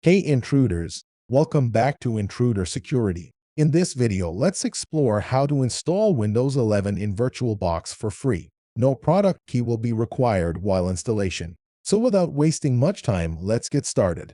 Hey intruders, welcome back to Intruder Security. In this video, let's explore how to install Windows 11 in VirtualBox for free. No product key will be required while installation. So without wasting much time, let's get started.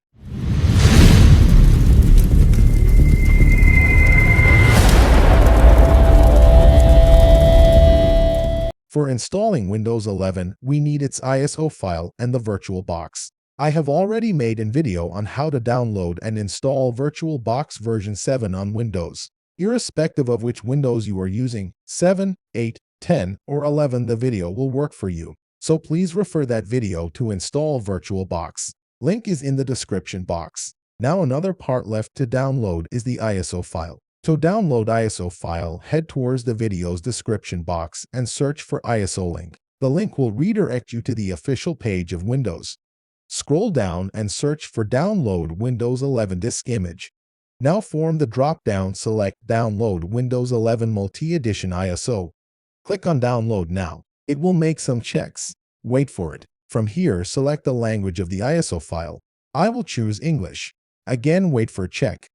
For installing Windows 11, we need its ISO file and the VirtualBox. I have already made a video on how to download and install VirtualBox version 7 on Windows. Irrespective of which Windows you are using, 7, 8, 10, or 11, the video will work for you. So please refer that video to install VirtualBox. Link is in the description box. Now another part left to download is the ISO file. To download ISO file, head towards the video's description box and search for ISO link. The link will redirect you to the official page of Windows. Scroll down and search for Download Windows 11 Disk Image. Now from the drop-down, select Download Windows 11 Multi-Edition ISO. Click on Download now. It will make some checks. Wait for it. From here, select the language of the ISO file. I will choose English. Again, wait for check.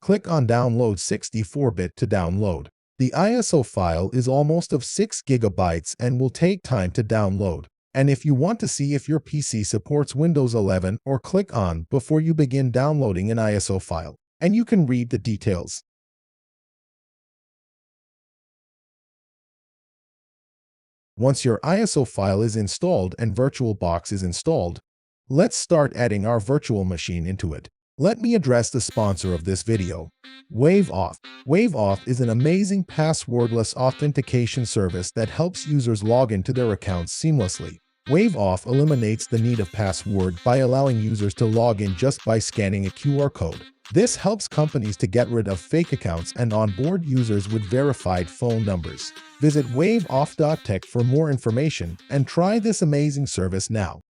Click on Download 64-bit to download. The ISO file is almost of 6 GB and will take time to download. And if you want to see if your PC supports Windows 11, or click on before you begin downloading an ISO file, and you can read the details. Once your ISO file is installed and VirtualBox is installed, let's start adding our virtual machine into it. Let me address the sponsor of this video, WaveAuth. WaveAuth is an amazing passwordless authentication service that helps users log into their accounts seamlessly. WaveAuth eliminates the need of password by allowing users to log in just by scanning a QR code. This helps companies to get rid of fake accounts and onboard users with verified phone numbers. Visit waveauth.tech for more information and try this amazing service now.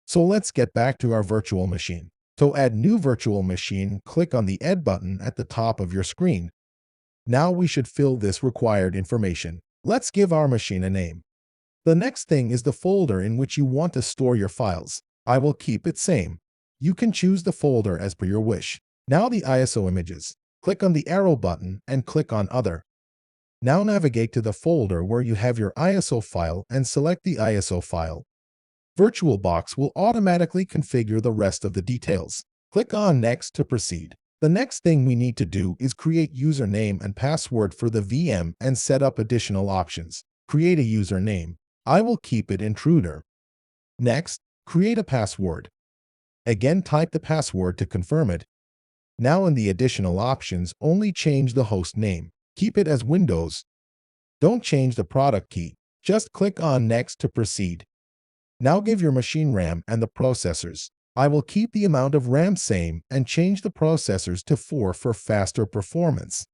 So let's get back to our virtual machine. To add new virtual machine, click on the Add button at the top of your screen. Now we should fill this required information. Let's give our machine a name. The next thing is the folder in which you want to store your files. I will keep it same. You can choose the folder as per your wish. Now the ISO images. Click on the arrow button and click on Other. Now navigate to the folder where you have your ISO file and select the ISO file. VirtualBox will automatically configure the rest of the details. Click on Next to proceed. The next thing we need to do is create username and password for the VM and set up additional options. Create a username. I will keep it Intruder. Next, create a password. Again, type the password to confirm it. Now in the additional options, only change the host name. Keep it as Windows. Don't change the product key. Just click on Next to proceed. Now give your machine RAM and the processors. I will keep the amount of RAM same and change the processors to 4 for faster performance.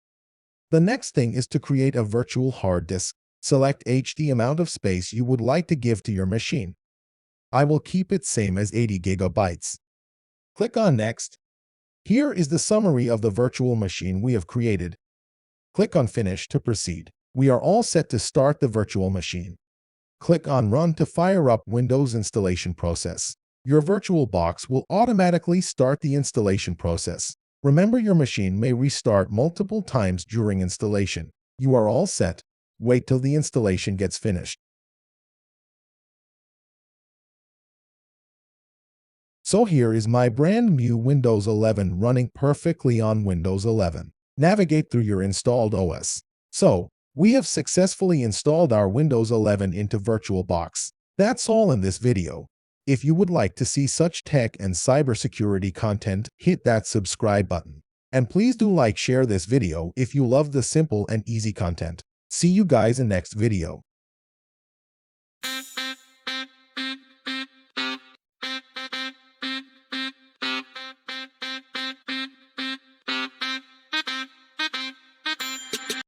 The next thing is to create a virtual hard disk. Select the amount of space you would like to give to your machine. I will keep it same as 80 GB. Click on Next. Here is the summary of the virtual machine we have created. Click on Finish to proceed. We are all set to start the virtual machine. Click on Run to fire up Windows installation process. Your VirtualBox will automatically start the installation process. Remember, your machine may restart multiple times during installation. You are all set. Wait till the installation gets finished. So here is my brand new Windows 11 running perfectly on Windows 11. Navigate through your installed OS. So, we have successfully installed our Windows 11 into VirtualBox. That's all in this video. If you would like to see such tech and cybersecurity content, hit that subscribe button. And please do share this video if you love the simple and easy content. See you guys in next video.